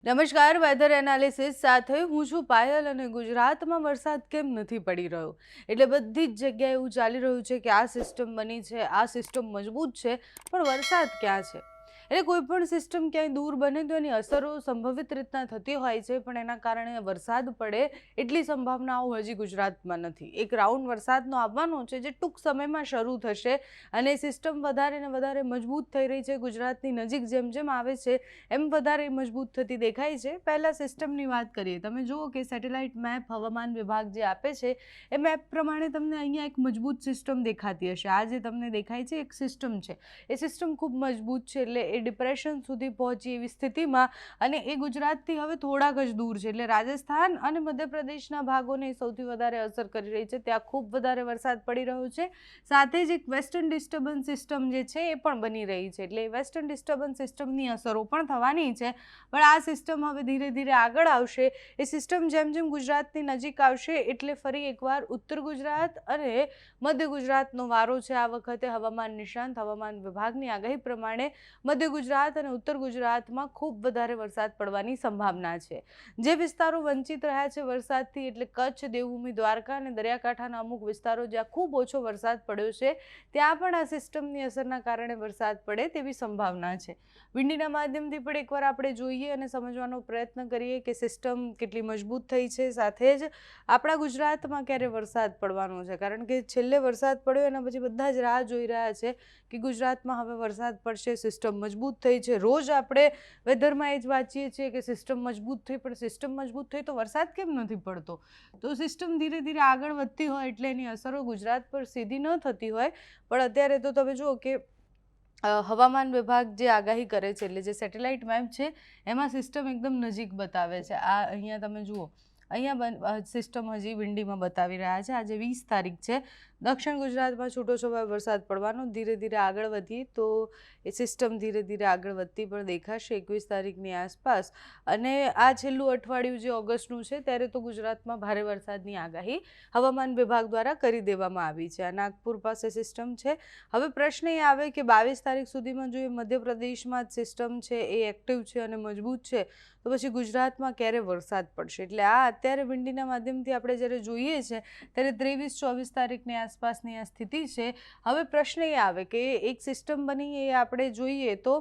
નમસ્કાર, weather analysis સાથે હું છું પાયલ અને ગુજરાતમાં વરસાદ કેમ નથી પડી રહ્યો એટલે બધી જ જગ્યાએ એવું ચાલી રહ્યું છે કે આ સિસ્ટમ બની છે, આ સિસ્ટમ મજબૂત છે, પણ વરસાદ ક્યાં છે? એટલે કોઈ પણ સિસ્ટમ ક્યાંય દૂર બને તો એની અસરો સંભવિત રીતના થતી હોય છે, પણ એના કારણે વરસાદ પડે એટલી સંભાવનાઓ હજી ગુજરાતમાં નથી. એક રાઉન્ડ વરસાદનો આવવાનો છે જે ટૂંક સમયમાં શરૂ થશે અને સિસ્ટમ વધારે ને વધારે મજબૂત થઈ રહી છે. ગુજરાતની નજીક જેમ જેમ આવે છે એમ વધારે મજબૂત થતી દેખાય છે. પહેલાં સિસ્ટમની વાત કરીએ. તમે જુઓ કે સેટેલાઇટ મેપ હવામાન વિભાગ જે આપે છે એ મેપ પ્રમાણે તમને અહીંયા એક મજબૂત સિસ્ટમ દેખાતી હશે. આ જે તમને દેખાય છે એક સિસ્ટમ છે, એ સિસ્ટમ ખૂબ મજબૂત છે એટલે એ ડિપ્રેશન સુધી પહોંચી એવી સ્થિતિમાં અને એ ગુજરાતથી હવે થોડાક જ દૂર છે એટલે રાજસ્થાન અને મધ્યપ્રદેશના ભાગોને સૌથી વધારે અસર કરી રહી છે. ત્યાં ખૂબ વધારે વરસાદ પડી રહ્યો છે. સાથે જ એક વેસ્ટર્ન ડિસ્ટર્બન્સ સિસ્ટમ જે છે એ પણ બની રહી છે એટલે વેસ્ટર્ન ડિસ્ટર્બન્સ સિસ્ટમની અસરો પણ થવાની છે. પણ આ સિસ્ટમ હવે ધીરે ધીરે આગળ આવશે. એ સિસ્ટમ જેમ જેમ ગુજરાતની નજીક આવશે એટલે ફરી એકવાર ઉત્તર ગુજરાત અને મધ્ય ગુજરાતનો વારો છે. આ વખતે હવામાન નિષ્ણાંત હવામાન વિભાગની આગાહી પ્રમાણે મધ્ય ગુજરાત અને ઉત્તર ગુજરાતમાં ખૂબ વધારે વરસાદ પડવાની સંભાવના છે. જે વિસ્તારો વંચિત રહ્યા છે વરસાદથી એટલે કચ્છ, દેવભૂમિ, દ્વારકા અને દરિયાકાંઠાના અમુક વિસ્તારો જ્યાં ખૂબ ઓછો વરસાદ પડ્યો છે ત્યાં પણ આ સિસ્ટમની અસરના કારણે વરસાદ પડે તેવી સંભાવના છે. વિંડીના માધ્યમથી પણ એકવાર આપણે જોઈએ અને સમજવાનો પ્રયત્ન કરીએ કે સિસ્ટમ કેટલી મજબૂત થઈ છે. સાથે જ આપણા ગુજરાતમાં ક્યારે વરસાદ પડવાનો છે, કારણ કે છેલ્લે વરસાદ પડ્યો એના પછી બધા જ રાહ જોઈ રહ્યા છે કે ગુજરાતમાં હવે વરસાદ પડશે, સિસ્ટમ મજબૂત થઈ છે. રોજ આપણે વેધરમાં એ જ વાંચીએ છીએ કે સિસ્ટમ મજબૂત થઈ, પણ સિસ્ટમ મજબૂત થઈ તો વરસાદ કેમ નથી પડતો? તો સિસ્ટમ ધીરે ધીરે આગળ વધતી હોય એટલે એની અસરો ગુજરાત પર સીધી ન થતી હોય, પણ અત્યારે તો તમે જુઓ કે હવામાન વિભાગ જે આગાહી કરે છે એટલે જે સેટેલાઇટ મેપ છે એમાં સિસ્ટમ એકદમ નજીક બતાવે છે. આ અહીંયા તમે જુઓ, અહીંયા સિસ્ટમ હજી વિંડીમાં બતાવી રહ્યા છે. આજે 20 તારીખ છે. દક્ષિણ ગુજરાતમાં છૂટોછવાયો વરસાદ પડવાનો. ધીરે ધીરે આગળ વધીએ તો એ સિસ્ટમ ધીરે ધીરે આગળ વધતી પણ દેખાશે 21 તારીખની આસપાસ. અને આ છેલ્લું અઠવાડિયું જે ઓગસ્ટનું છે ત્યારે તો ગુજરાતમાં ભારે વરસાદની આગાહી હવામાન વિભાગ દ્વારા કરી દેવામાં આવી છે. આ નાગપુર પાસે સિસ્ટમ છે. હવે પ્રશ્ન એ આવે કે 22 તારીખ સુધીમાં જો એ મધ્યપ્રદેશમાં જ સિસ્ટમ છે એ એક્ટિવ છે અને મજબૂત છે તો પછી ગુજરાતમાં ક્યારે વરસાદ પડશે? એટલે આ અત્યારે વિંડીના માધ્યમથી આપણે જ્યારે જોઈએ છે ત્યારે 23-24 તારીખની આસપાસની આ સ્થિતિ છે. હવે પ્રશ્ન એ આવે કે એક સિસ્ટમ બની એ આપણે જોઈએ તો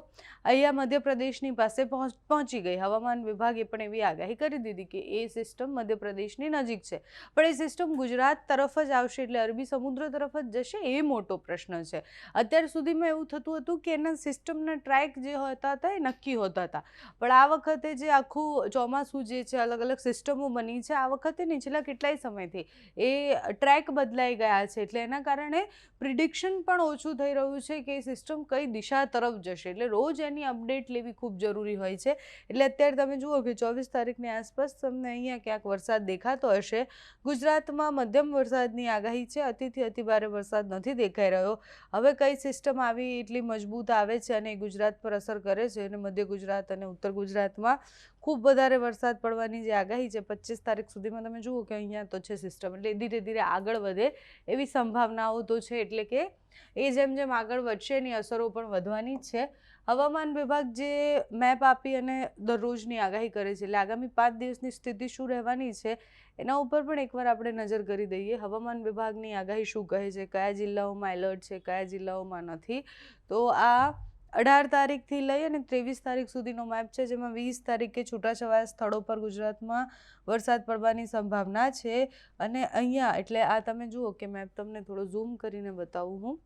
અહીંયા મધ્યપ્રદેશની પાસે પહોંચી ગઈ. હવામાન વિભાગે પણ એવી આગાહી કરી દીધી કે એ સિસ્ટમ મધ્યપ્રદેશની નજીક છે, પણ એ સિસ્ટમ ગુજરાત તરફ જ આવશે એટલે અરબી સમુદ્ર તરફ જ જશે એ મોટો પ્રશ્ન છે. અત્યાર સુધીમાં એવું થતું હતું કે એના સિસ્ટમના ટ્રેક જે હોતા હતા એ નક્કી હોતા હતા, પણ આ વખતે જે આખું ચોમાસું જે છે, અલગ અલગ સિસ્ટમો બની છે, આ વખતે નીચલા કેટલાય સમયથી એ ટ્રેક બદલાઈ ગયા છે એટલે એના કારણે પ્રિડિક્શન પણ ઓછું થઈ રહ્યું છે કે સિસ્ટમ કઈ દિશા તરફ જશે. એટલે રોજ એની અપડેટ લેવી ખૂબ જરૂરી હોય છે. એટલે અત્યારે તમે જુઓ કે 24 તારીખની આસપાસ તમને અહીંયા ક્યાંક વરસાદ દેખાતો હશે. ગુજરાતમાં મધ્યમ વરસાદની આગાહી છે. અતિથી અતિભારે વરસાદ નથી દેખાઈ રહ્યો. હવે કઈ સિસ્ટમ આવી એટલી મજબૂત આવે છે અને ગુજરાત પર અસર કરે છે અને મધ્ય ગુજરાત અને ઉત્તર ગુજરાતમાં ખૂબ વધારે વરસાદ પડવાની જે આગાહી છે 25 તારીખ સુધીમાં તમે જુઓ કે અહીંયા તો છે સિસ્ટમ એટલે ધીરે ધીરે આગળ વધે એવી સંભાવનાઓ તો છે. એટલે કે એ જેમ જેમ આગળ વધશે એની અસરો પણ વધવાની જ છે. હવામાન વિભાગ જે મેપ આપી અને દરરોજની આગાહી કરે છે એટલે આગામી 5 દિવસની સ્થિતિ શું રહેવાની છે એના ઉપર પણ એકવાર આપણે નજર કરી દઈએ. હવામાન વિભાગની આગાહી શું કહે છે, કયા જિલ્લાઓમાં એલર્ટ છે, કયા જિલ્લાઓમાં નથી. તો આ 18 તારીખથી લઈ અને 23 તારીખ સુધીનો મેપ છે, જેમાં 20 તારીખે છૂટાછવાયા સ્થળો પર ગુજરાતમાં વરસાદ પડવાની સંભાવના છે. અને અહીંયા એટલે આ તમે જુઓ કે મેપ તમને થોડો ઝૂમ કરીને બતાવું હું,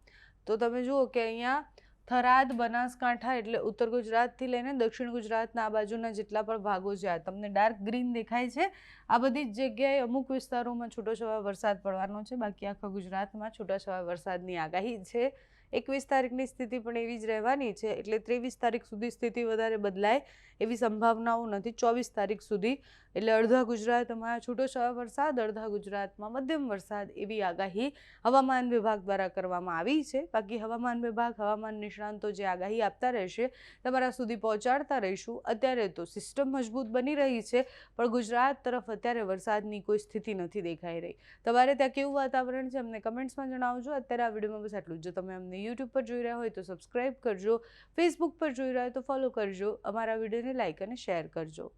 તો તમે જુઓ કે અહીંયા થરાદ, બનાસકાંઠા એટલે ઉત્તર ગુજરાતથી લઈને દક્ષિણ ગુજરાતના આ બાજુના જેટલા પણ ભાગો છે, આ તમને ડાર્ક ગ્રીન દેખાય છે, આ બધી જ જગ્યાએ અમુક વિસ્તારોમાં છૂટોછવાયો વરસાદ પડવાનો છે. બાકી આખા ગુજરાતમાં છૂટાછવાયા વરસાદની આગાહી છે. 21 તારીખની સ્થિતિ પણ એવી જ રહેવાની છે એટલે 23 તારીખ સુધી સ્થિતિ વધારે બદલાય એવી સંભાવનાઓ નથી. 24 તારીખ સુધી એટલે અડધા ગુજરાતમાં છૂટોછવાયો વરસાદ, અડધા ગુજરાતમાં મધ્યમ વરસાદ એવી આગાહી હવામાન વિભાગ દ્વારા કરવામાં આવી છે. બાકી હવામાન વિભાગ, હવામાન નિષ્ણાંતો જે આગાહી આપતા રહેશે તમારા સુધી પહોંચાડતા રહીશું. અત્યારે તો સિસ્ટમ મજબૂત બની રહી છે પણ ગુજરાત તરફ અત્યારે વરસાદની કોઈ સ્થિતિ નથી દેખાઈ રહી. તમારે ત્યાં કેવું વાતાવરણ છે અમને કમેન્ટ્સમાં જણાવજો. અત્યારે આ વિડીયોમાં બસ આટલું જ. જો તમે અમને યુટ્યુબ પર જોઈ રહ્યા હોય તો સબસ્ક્રાઈબ કરજો, ફેસબુક પર જોઈ રહ્યા હોય તો ફોલો કરજો, અમારા વિડીયોને લાઇક અને શેર કરજો.